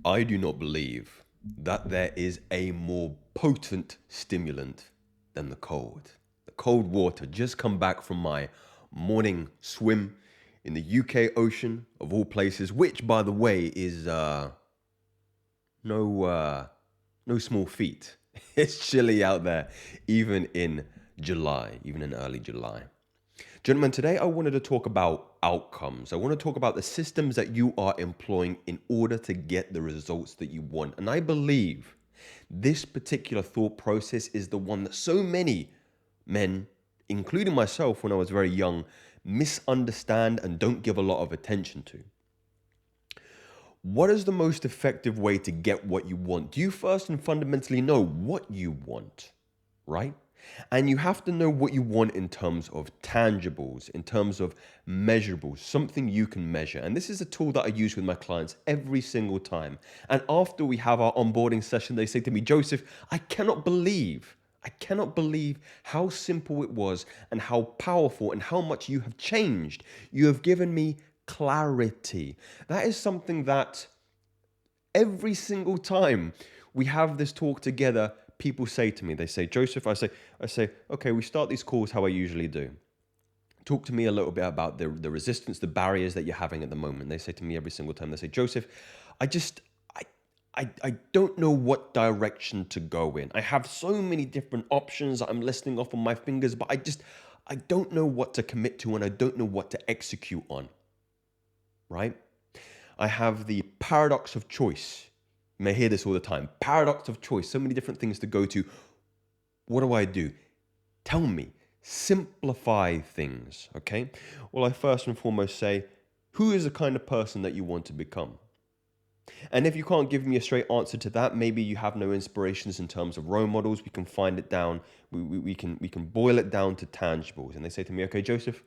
I do not believe that there is a more potent stimulant than the cold. The cold water. Just come back from my morning swim in the UK Ocean, of all places, which, by the way, is no no small feat. It's chilly out there, even in July, even in early July. Gentlemen, today I wanted to talk about outcomes. I want to talk about the systems that you are employing in order to get the results that you want. And I believe this particular thought process is the one that so many men, including myself when I was very young, misunderstand and don't give a lot of attention to. What is the most effective way to get what you want? Do you first and fundamentally know what you want, right? And you have to know what you want in terms of tangibles, in terms of measurables, something you can measure. And this is a tool that I use with my clients every single time. And after we have our onboarding session, they say to me, Joseph, I cannot believe how simple it was and how powerful and how much you have changed. You have given me clarity. That is something that every single time we have this talk together, people say to me, they say, Joseph, I say, okay, we start these calls how I usually do. Talk to me a little bit about the resistance, the barriers that you're having at the moment. They say to me every single time, they say, Joseph, I just, I don't know what direction to go in. I have so many different options that I'm listing off on my fingers, but I don't know what to commit to and I don't know what to execute on, right? I have the paradox of choice. You may hear this all the time. Paradox of choice. So many different things to go to. What do I do? Tell me. Simplify things. Okay. Well, I first and foremost say, who is the kind of person that you want to become? And if you can't give me a straight answer to that, maybe you have no inspirations in terms of role models. We can find it down. We can boil it down to tangibles. And they say to me, okay, Joseph,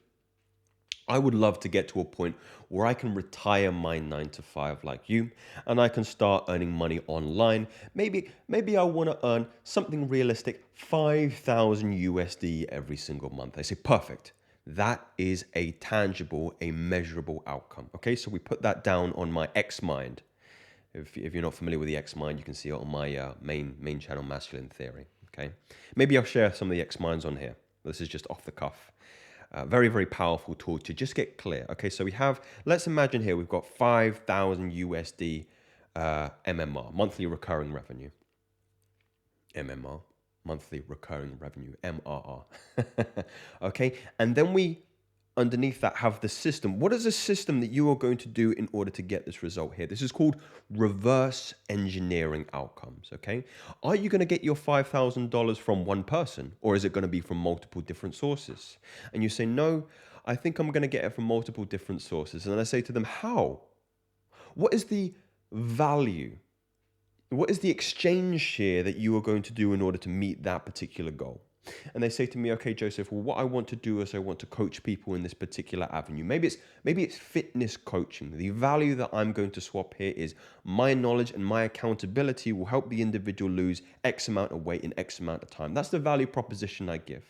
I would love to get to a point where I can retire my 9 to 5 like you and I can start earning money online. Maybe I want to earn something realistic, 5,000 USD every single month. I say, perfect. That is a tangible, a measurable outcome. Okay, so we put that down on my X Mind. If you're not familiar with the X Mind, you can see it on my main channel, Masculine Theory. Okay, maybe I'll share some of the X Minds on here. This is just off the cuff. Very, very powerful tool to just get clear. Okay, so we have, let's imagine here we've got 5,000 USD MMR, monthly recurring revenue. MMR, monthly recurring revenue, MRR. Okay, and then we underneath that have the system. What is the system that you are going to do in order to get this result here? This is called reverse engineering outcomes. Okay, are you going to get your $5,000 from one person or is it going to be from multiple different sources? And you say, no, I think I'm going to get it from multiple different sources. And then I say to them, how? What is the value? What is the exchange here that you are going to do in order to meet that particular goal? And they say to me, okay, Joseph, well, what I want to do is I want to coach people in this particular avenue. Maybe it's fitness coaching. The value that I'm going to swap here is my knowledge and my accountability will help the individual lose X amount of weight in X amount of time. That's the value proposition I give.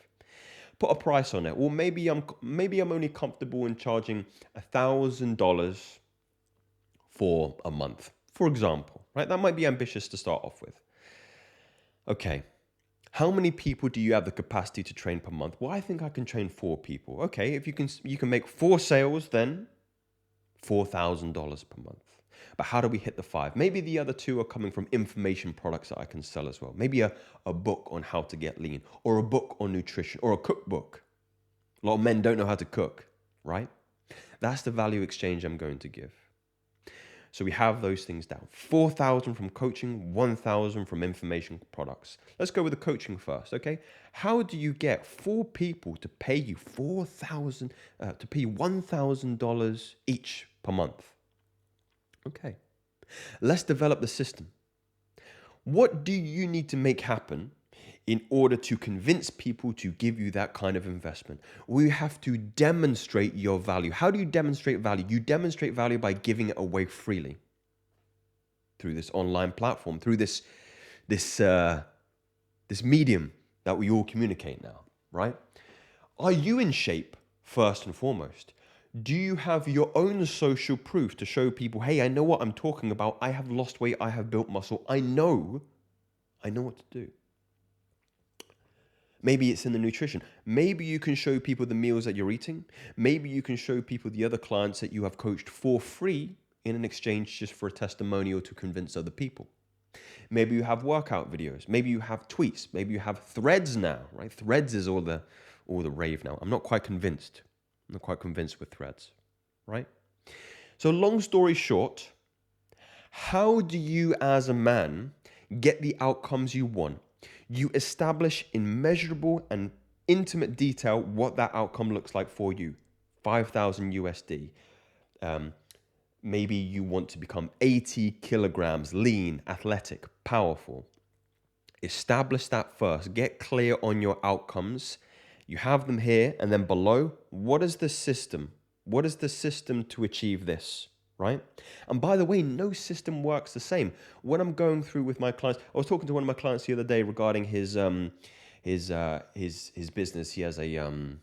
Put a price on it. Well, maybe I'm only comfortable in charging $1,000 for a month, for example, right? That might be ambitious to start off with. Okay, how many people do you have the capacity to train per month? Well, I think I can train 4 people. Okay, if you can make 4 sales, then $4,000 per month. But how do we hit the 5? Maybe the other 2 are coming from information products that I can sell as well. Maybe a book on how to get lean, or a book on nutrition, or a cookbook. A lot of men don't know how to cook, right? That's the value exchange I'm going to give. So we have those things down. 4,000 from coaching, 1,000 from information products. Let's go with the coaching first, okay? How do you get 4 people to pay you to pay you $1,000 each per month? Okay. Let's develop the system. What do you need to make happen in order to convince people to give you that kind of investment? We have to demonstrate your value. How do you demonstrate value? You demonstrate value by giving it away freely through this online platform, through this medium that we all communicate now, right? Are you in shape first and foremost? Do you have your own social proof to show people, hey, I know what I'm talking about. I have lost weight. I have built muscle. I know what to do. Maybe it's in the nutrition. Maybe you can show people the meals that you're eating. Maybe you can show people the other clients that you have coached for free in an exchange just for a testimonial to convince other people. Maybe you have workout videos. Maybe you have tweets. Maybe you have threads now, right? Threads is all the rave now. I'm not quite convinced. I'm not quite convinced with threads, right? So long story short, how do you as a man get the outcomes you want? You establish in measurable and intimate detail what that outcome looks like for you. 5,000 USD. Maybe you want to become 80 kilograms, lean, athletic, powerful. Establish that first. Get clear on your outcomes. You have them here, and then below, what is the system? What is the system to achieve this, right? And by the way, no system works the same. When I'm going through with my clients, I was talking to one of my clients the other day regarding his business. He has a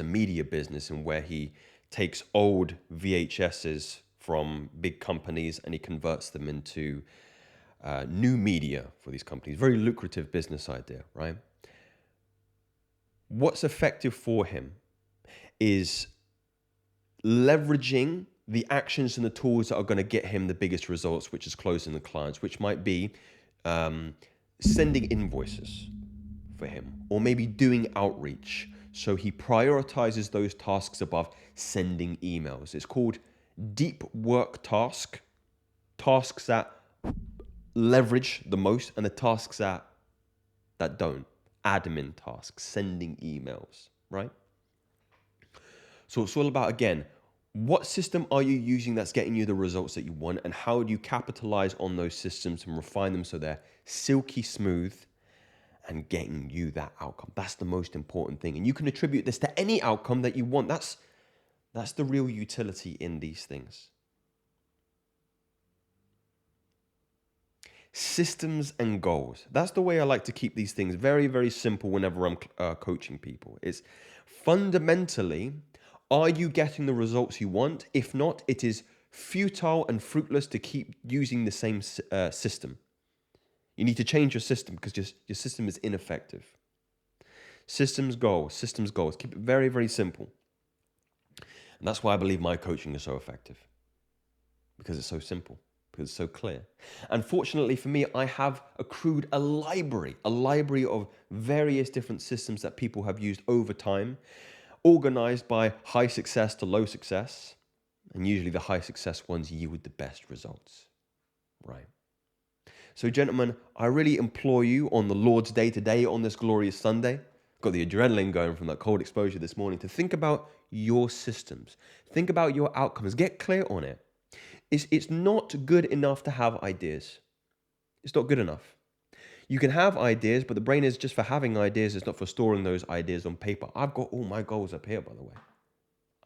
media business, and where he takes old VHSs from big companies and he converts them into new media for these companies. Very lucrative business idea, right? What's effective for him is leveraging the actions and the tools that are going to get him the biggest results, which is closing the clients, which might be sending invoices for him, or maybe doing outreach. So he prioritizes those tasks above sending emails. It's called deep work tasks that leverage the most, and the tasks that don't. Admin tasks, sending emails, right? So it's all about, again, what system are you using that's getting you the results that you want, and how do you capitalize on those systems and refine them so they're silky smooth and getting you that outcome? That's the most important thing. And you can attribute this to any outcome that you want. That's the real utility in these things. Systems and goals. That's the way I like to keep these things very, very simple whenever I'm coaching people. It's fundamentally, are you getting the results you want? If not, it is futile and fruitless to keep using the same system. You need to change your system because your system is ineffective. Systems, goals. Keep it very, very simple. And that's why I believe my coaching is so effective. Because it's so simple. Because it's so clear. And fortunately for me, I have accrued a library of various different systems that people have used over time, organized by high success to low success. And usually the high success ones yield the best results, right? So gentlemen, I really implore you on the Lord's Day today, on this glorious Sunday, got the adrenaline going from that cold exposure this morning, to think about your systems. Think about your outcomes. Get clear on it. It's not good enough to have ideas. It's not good enough. You can have ideas, but the brain is just for having ideas. It's not for storing those ideas on paper. I've got all my goals up here, by the way.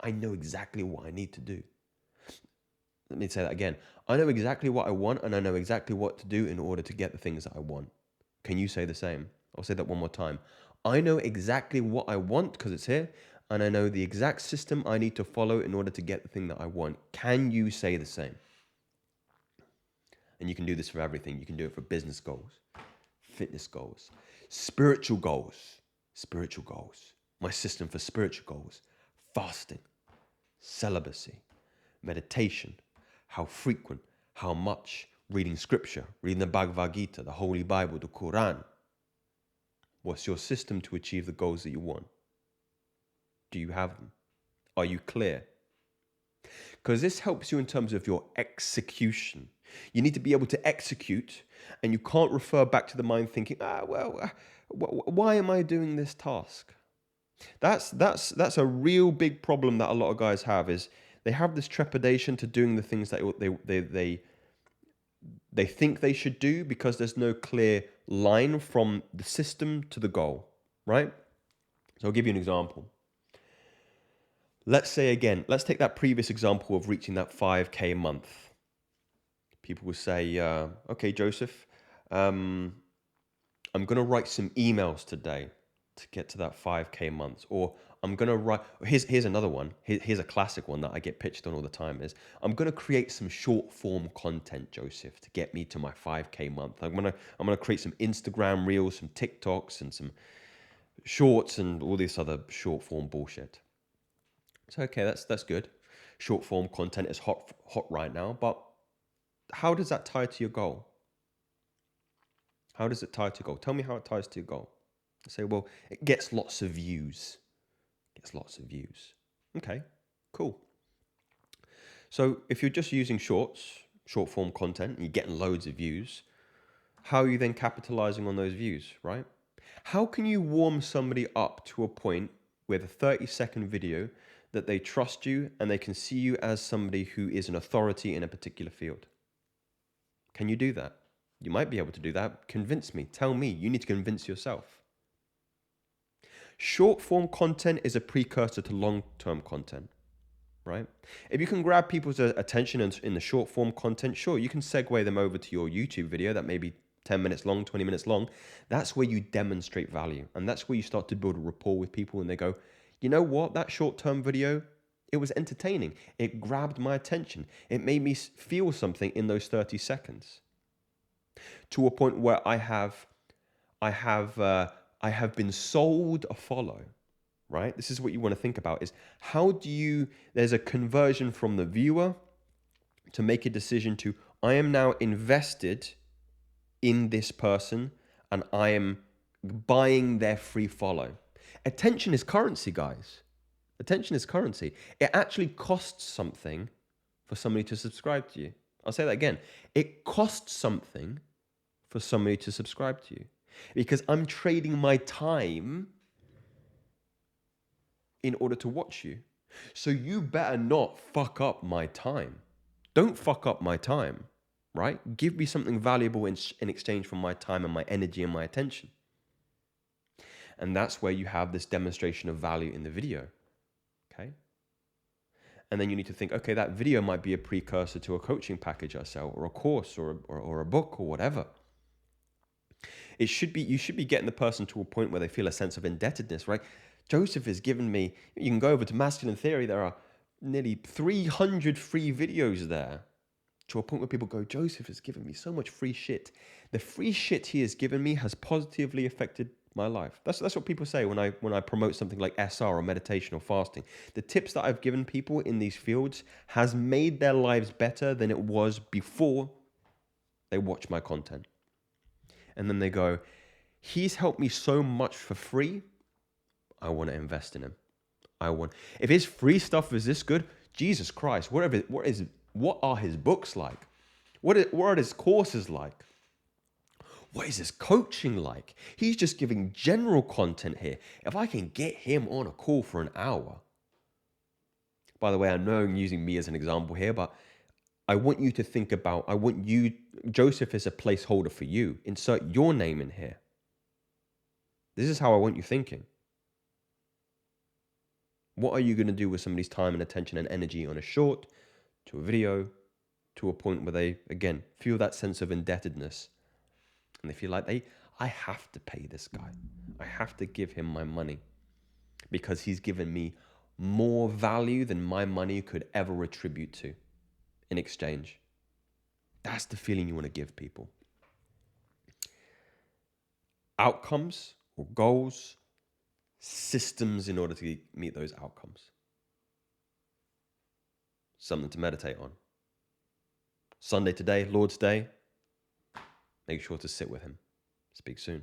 I know exactly what I need to do. Let me say that again. I know exactly what I want, and I know exactly what to do in order to get the things that I want. Can you say the same? I'll say that one more time. I know exactly what I want because it's here, and I know the exact system I need to follow in order to get the thing that I want. Can you say the same? And you can do this for everything. You can do it for business goals, fitness goals, spiritual goals. My system for spiritual goals: fasting, celibacy, meditation, how frequent, how much, reading scripture, reading the Bhagavad Gita, the Holy Bible, the Quran. What's your system to achieve the goals that you want? Do you have them? Are you clear? Because this helps you in terms of your execution. You need to be able to execute, and you can't refer back to the mind thinking, why am I doing this task? That's a real big problem that a lot of guys have, is they have this trepidation to doing the things that they think they should do because there's no clear line from the system to the goal, right? So I'll give you an example. Let's take that previous example of reaching that 5K a month. People will say, okay, Joseph, I'm going to write some emails today to get to that 5K a month. Or I'm gonna write. Here's another one. Here's a classic one that I get pitched on all the time. Is I'm gonna create some short form content, Joseph, to get me to my 5K month. I'm gonna create some Instagram reels, some TikToks, and some shorts, and all this other short form bullshit. So okay, that's good. Short form content is hot right now, but how does that tie to your goal? How does it tie to your goal? Tell me how it ties to your goal. I say, well, it gets lots of views. Gets lots of views. Okay, cool. So if you're just using short form content, and you're getting loads of views, how are you then capitalizing on those views, right? How can you warm somebody up to a point with a 30-second video that they trust you and they can see you as somebody who is an authority in a particular field? Can you do that? You might be able to do that. Convince me. Tell me. You need to convince yourself. Short form content is a precursor to long-term content, right? If you can grab people's attention in the short form content, sure, you can segue them over to your YouTube video that may be 10 minutes long, 20 minutes long. That's where you demonstrate value. And that's where you start to build a rapport with people and they go, you know what, that short-term video, it was entertaining. It grabbed my attention. It made me feel something in those 30 seconds. To a point where I have been sold a follow, right? This is what you want to think about is there's a conversion from the viewer to make a decision to, I am now invested in this person and I am buying their free follow. Attention is currency, guys. Attention is currency. It actually costs something for somebody to subscribe to you. I'll say that again. It costs something for somebody to subscribe to you because I'm trading my time in order to watch you. So you better not fuck up my time. Don't fuck up my time, right? Give me something valuable in exchange for my time and my energy and my attention. And that's where you have this demonstration of value in the video, okay? And then you need to think, okay, that video might be a precursor to a coaching package I sell or a course or a book or whatever. You should be getting the person to a point where they feel a sense of indebtedness, right? Joseph has given me, you can go over to Masculine Theory, there are nearly 300 free videos there, to a point where people go, Joseph has given me so much free shit. The free shit he has given me has positively affected my life. That's what people say when I promote something like SR or meditation or fasting. The tips that I've given people in these fields has made their lives better than it was before they watch my content. And then they go, he's helped me so much for free, I want to invest in him. If his free stuff is this good, Jesus Christ, what are his books like? What are his courses like? What is his coaching like? He's just giving general content here. If I can get him on a call for an hour. By the way, I know I'm using me as an example here, but I want you to think about, Joseph is a placeholder for you. Insert your name in here. This is how I want you thinking. What are you going to do with somebody's time and attention and energy on a short, to a video, to a point where they, again, feel that sense of indebtedness. And they feel like I have to pay this guy. I have to give him my money because he's given me more value than my money could ever attribute to in exchange. That's the feeling you want to give people. Outcomes or goals, systems in order to meet those outcomes. Something to meditate on. Sunday today, Lord's Day. Make sure to sit with him. Speak soon.